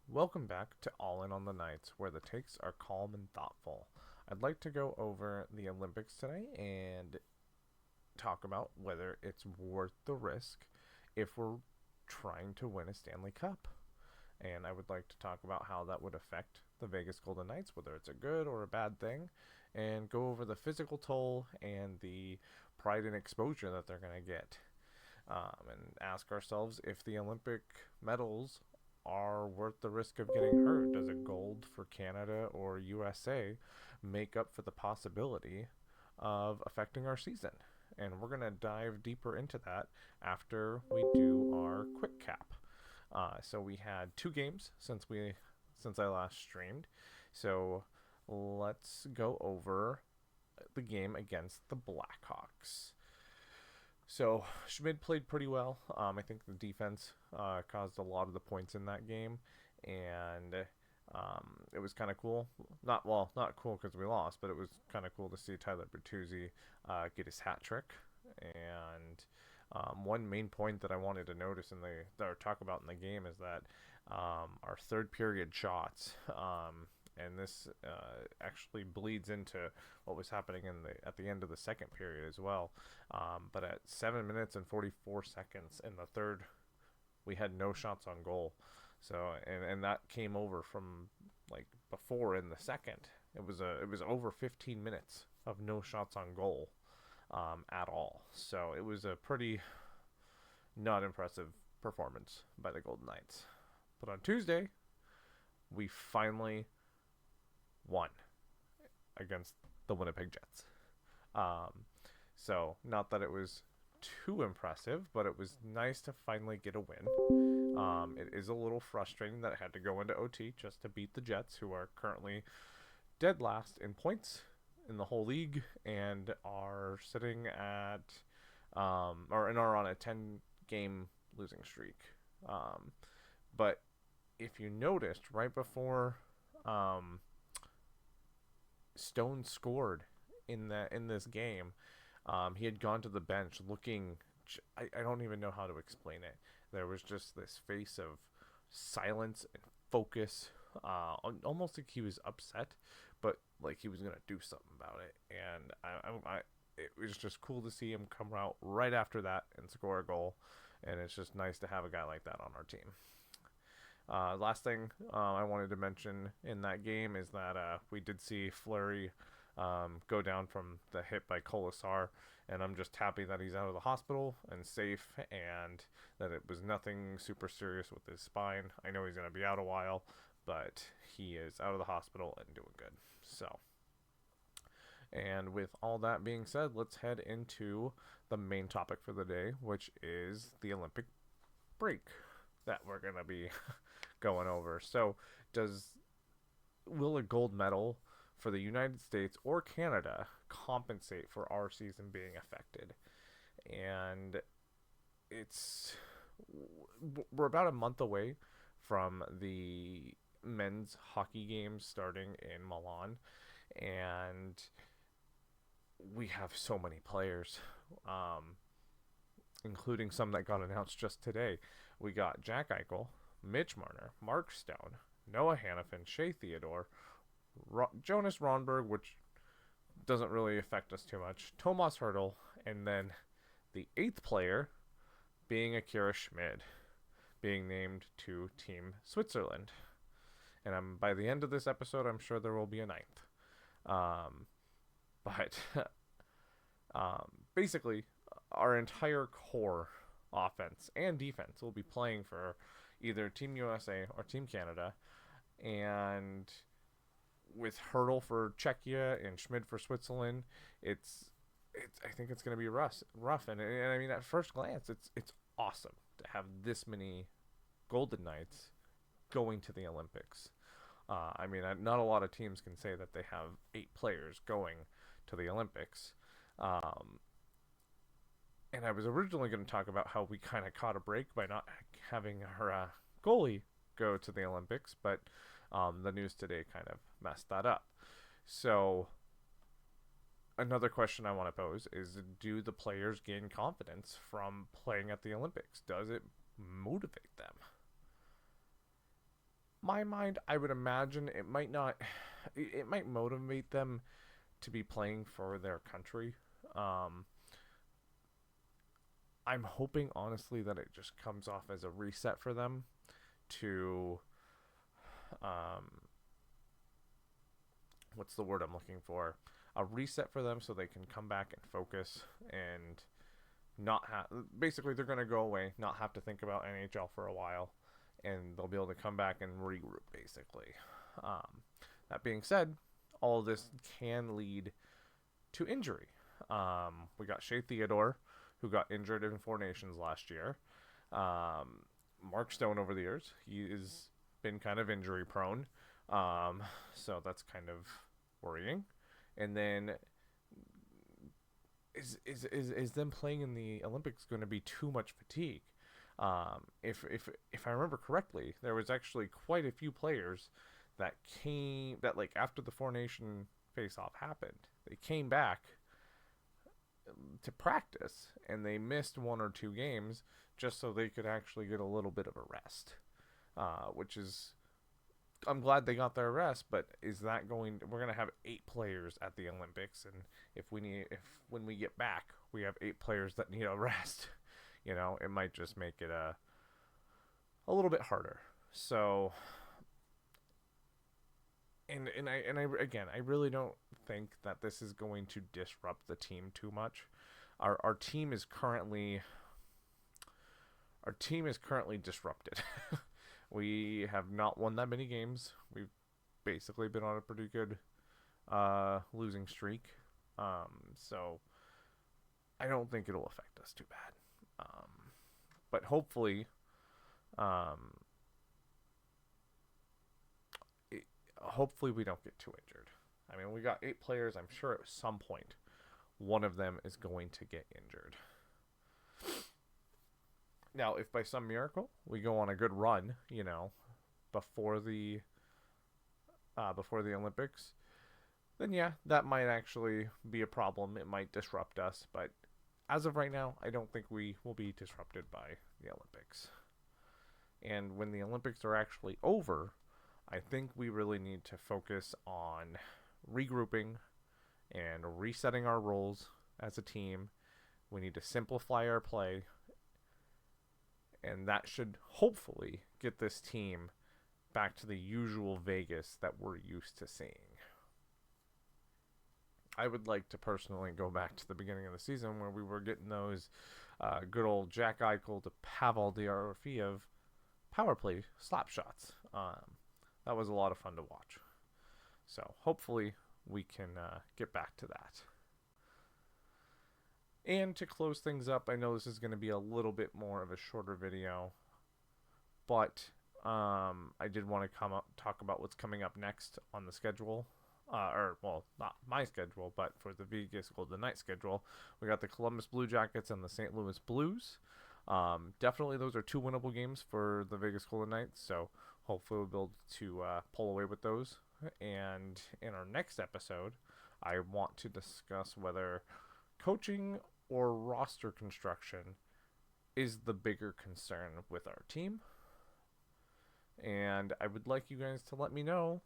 Welcome back to All In on the Nights, where the takes are calm and thoughtful. I'd like to go over the Olympics today and talk about whether it's worth the risk if we're trying to win a Stanley Cup. And I would like to talk about how that would affect the Vegas Golden Knights, whether it's a good or a bad thing, and go over the physical toll and the pride and exposure that they're going to get. And ask ourselves if the Olympic medals are worth the risk of getting hurt. Does a gold for Canada or USA make up for the possibility of affecting our season? And we're going to dive deeper into that after we do our quick cap. So we had two games since I last streamed. So let's go over the game against the Blackhawks. So Schmid played pretty well. I think the defense caused a lot of the points in that game, and it was kind of cool. Not cool because we lost, but it was kind of cool to see Tyler Bertuzzi get his hat trick. And one main point that I wanted to notice or talk about in the game is that our third period shots. And this actually bleeds into what was happening at the end of the second period as well. But at 7 minutes and 44 seconds in the third, we had no shots on goal. So and that came over from like before in the second. It was over 15 minutes of no shots on goal at all. So it was a pretty not impressive performance by the Golden Knights. But on Tuesday, we finally won against the Winnipeg Jets. Um, so not that it was too impressive, but it was nice to finally get a win. It is a little frustrating that it had to go into OT just to beat the Jets, who are currently dead last in points in the whole league and are sitting at and are on a 10-game losing streak. But if you noticed, right before Stone scored in this game, he had gone to the bench looking. I don't even know how to explain it. There was just this face of silence and focus, almost like he was upset, but like he was gonna do something about it. And it was just cool to see him come out right after that and score a goal. And it's just nice to have a guy like that on our team. Last thing I wanted to mention in that game is that we did see Fleury go down from the hit by Colasar, and I'm just happy that he's out of the hospital and safe, and that it was nothing super serious with his spine. I know he's going to be out a while, but he is out of the hospital and doing good. So, and with all that being said, let's head into the main topic for the day, which is the Olympic break that we're going to be going over. So, will a gold medal for the United States or Canada compensate for our season being affected? And it's we're about a month away from the men's hockey games starting in Milan, and we have so many players, including some that got announced just today. We got Jack Eichel, Mitch Marner, Mark Stone, Noah Hannafin, Shea Theodore, Jonas Ronberg, which doesn't really affect us too much, Tomas Hertl, and then the eighth player being Akira Schmid, being named to Team Switzerland. And by the end of this episode, I'm sure there will be a ninth. But basically, our entire core offense and defense will be playing for either Team USA or Team Canada. And with Hurdle for Czechia and Schmid for Switzerland, I think it's going to be rough. And I mean, at first glance, it's awesome to have this many Golden Knights going to the Olympics. I mean, not a lot of teams can say that they have 8 players going to the Olympics. And I was originally going to talk about how we kind of caught a break by not having our goalie go to the Olympics, but the news today kind of messed that up. So another question I want to pose is, do the players gain confidence from playing at the Olympics? Does it motivate them? my mind, I would imagine it might not. It might motivate them to be playing for their country. Um, I'm hoping honestly that it just comes off as a reset for them to um, what's the word I'm looking for? A reset for them so they can come back and focus and not have. Basically, they're going to go away, not have to think about NHL for a while, and they'll be able to come back and regroup. Basically, that being said, all of this can lead to injury. We got Shea Theodore, who got injured in Four Nations last year. Mark Stone over the years, he has been kind of injury prone. So that's kind of worrying. And then is them playing in the Olympics going to be too much fatigue? If I remember correctly, there was actually quite a few players that came that like after the Four Nation face off happened, they came back to practice and they missed one or two games just so they could actually get a little bit of a rest, which is I'm glad they got their rest, but is that going? We're gonna have 8 players at the Olympics, and if when we get back, we have 8 players that need a rest, it might just make it a little bit harder. So, I really don't think that this is going to disrupt the team too much. Our team is currently disrupted. We have not won that many games. We've basically been on a pretty good losing streak. So I don't think it'll affect us too bad. But hopefully, hopefully we don't get too injured. I mean, we got 8 players. I'm sure at some point one of them is going to get injured. Now, if by some miracle we go on a good run, before the Olympics, then yeah, that might actually be a problem. It might disrupt us, but as of right now, I don't think we will be disrupted by the Olympics. And when the Olympics are actually over, I think we really need to focus on regrouping and resetting our roles as a team. We need to simplify our play, and that should hopefully get this team back to the usual Vegas that we're used to seeing. I would like to personally go back to the beginning of the season where we were getting those good old Jack Eichel to Pavel Dorofeyev power play slap shots. That was a lot of fun to watch. So hopefully we can get back to that. And to close things up, I know this is going to be a little bit more of a shorter video, but I did want to talk about what's coming up next on the schedule. Not my schedule, but for the Vegas Golden Knights schedule. We got the Columbus Blue Jackets and the St. Louis Blues. Definitely those are 2 winnable games for the Vegas Golden Knights, so hopefully we'll be able to pull away with those. And in our next episode, I want to discuss whether coaching or roster construction is the bigger concern with our team. And I would like you guys to let me know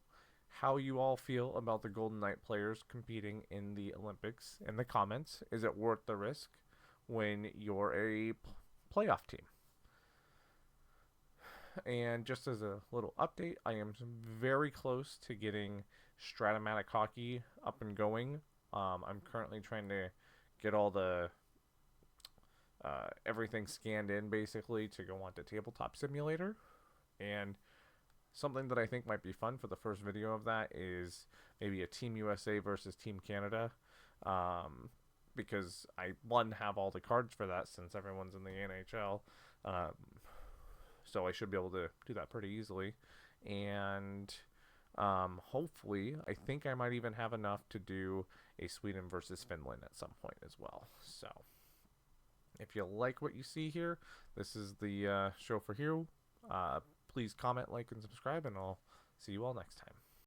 how you all feel about the Golden Knight players competing in the Olympics in the comments. Is it worth the risk when you're a playoff team? And just as a little update, I am very close to getting Stratomatic Hockey up and going. I'm currently trying to get all the everything scanned in basically to go onto Tabletop Simulator. And something that I think might be fun for the first video of that is maybe a Team USA versus Team Canada. Because I, have all the cards for that since everyone's in the NHL. So I should be able to do that pretty easily. And hopefully, I think I might even have enough to do a Sweden versus Finland at some point as well. So if you like what you see here, this is the show for here. Please comment, like, and subscribe, and I'll see you all next time.